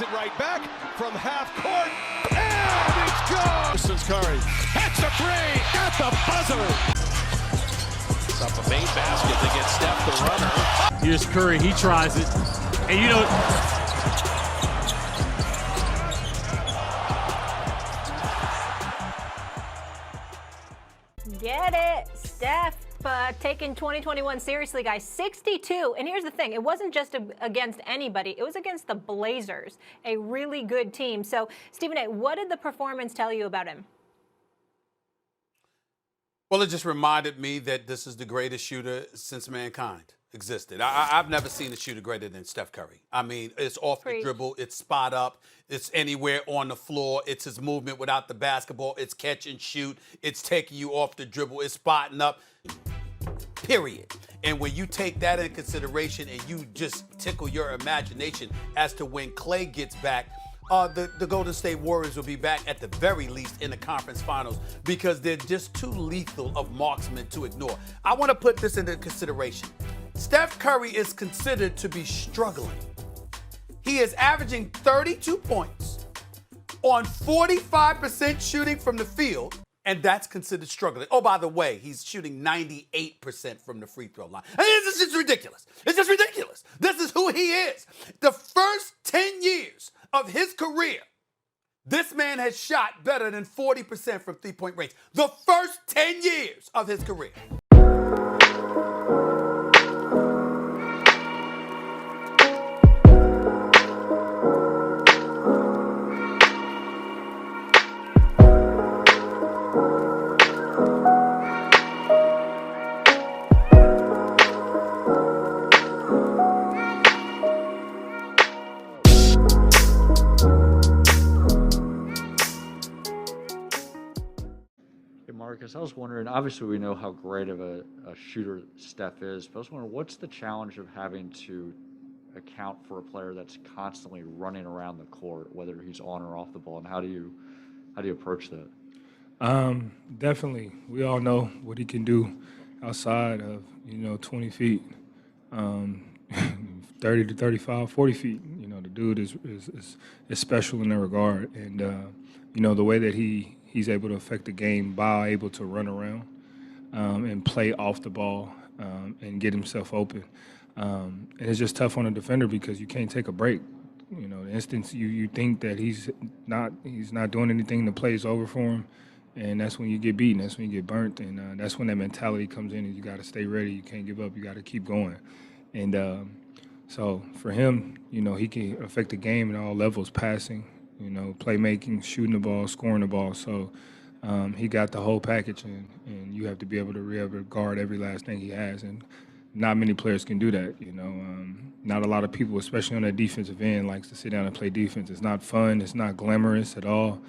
Gets it right back from half court, and it's gone! Since Curry hits a three at the buzzer. It's up the main basket to get Steph the runner. Here's Curry, he tries it, and you know. Get it, Steph. Taking 2021 seriously, guys. 62. And here's the thing. It wasn't just against anybody. It was against the Blazers, a really good team. So, Stephen A., what did the performance tell you about him? Well, it just reminded me that this is the greatest shooter since mankind existed. I've never seen a shooter greater than Steph Curry. I mean, it's off the dribble, it's spot up, it's anywhere on the floor, it's his movement without the basketball, it's catch and shoot, it's taking you off the dribble, it's spotting up, period. And when you take that into consideration and you just tickle your imagination as to when Clay gets back, the Golden State Warriors will be back at the very least in the conference finals because they're just too lethal of marksmen to ignore. I want to put this into consideration. Steph Curry is considered to be struggling. He is averaging 32 points on 45% shooting from the field, and that's considered struggling. Oh, by the way, he's shooting 98% from the free throw line. I mean, it's just ridiculous. It's just ridiculous. This is who he is. The first 10 years of his career, this man has shot better than 40% from three-point range. The first 10 years of his career. Marcus, I was wondering, obviously we know how great of a shooter Steph is, but I was wondering, what's the challenge of having to account for a player that's constantly running around the court, whether he's on or off the ball, and how do you approach that? Definitely. We all know what he can do outside of, 20 feet, 30 to 35, 40 feet. The dude is special in that regard. And, the way that he's able to affect the game by able to run around and play off the ball and get himself open. And it's just tough on a defender because you can't take a break. The instance you think that he's not doing anything, the play's over for him, and that's when you get beaten. That's when you get burnt, and that's when that mentality comes in. And you got to stay ready. You can't give up. You got to keep going. And so for him, he can affect the game at all levels, passing, playmaking, shooting the ball, scoring the ball. So he got the whole package, and you have to be able to guard every last thing he has. And not many players can do that, Not a lot of people, especially on that defensive end, likes to sit down and play defense. It's not fun. It's not glamorous at all.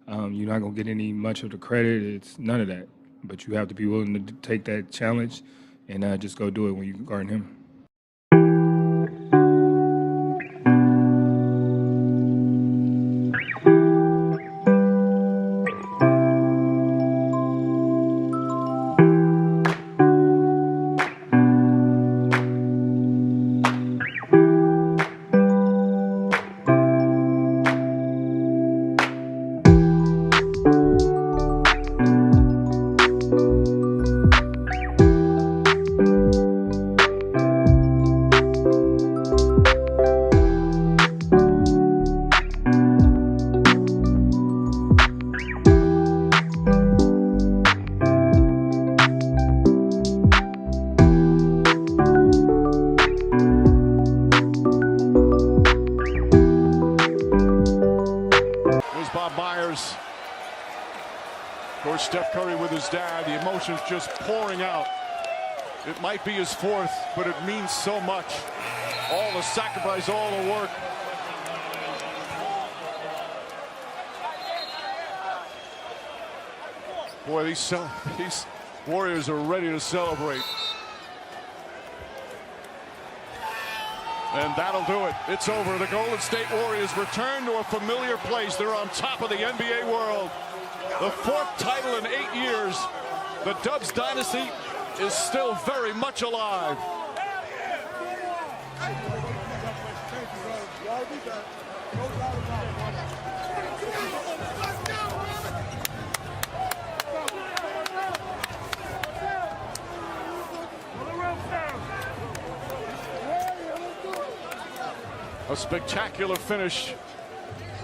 You're not going to get any much of the credit. It's none of that. But you have to be willing to take that challenge and just go do it when you guard him. Of course, Steph Curry with his dad, the emotions just pouring out. It might be his fourth, but it means so much. All the sacrifice, all the work. Boy, these Warriors are ready to celebrate. And that'll do it. It's over. The Golden State Warriors return to a familiar place. They're on top of the NBA world. The fourth title in 8 years. The Dubs dynasty is still very much alive. A spectacular finish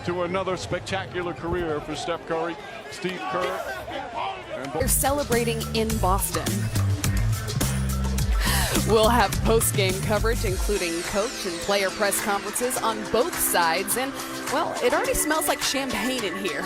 to another spectacular career for Steph Curry, Steve Kerr. They're celebrating in Boston. We'll have post-game coverage, including coach and player press conferences on both sides. And, well, it already smells like champagne in here.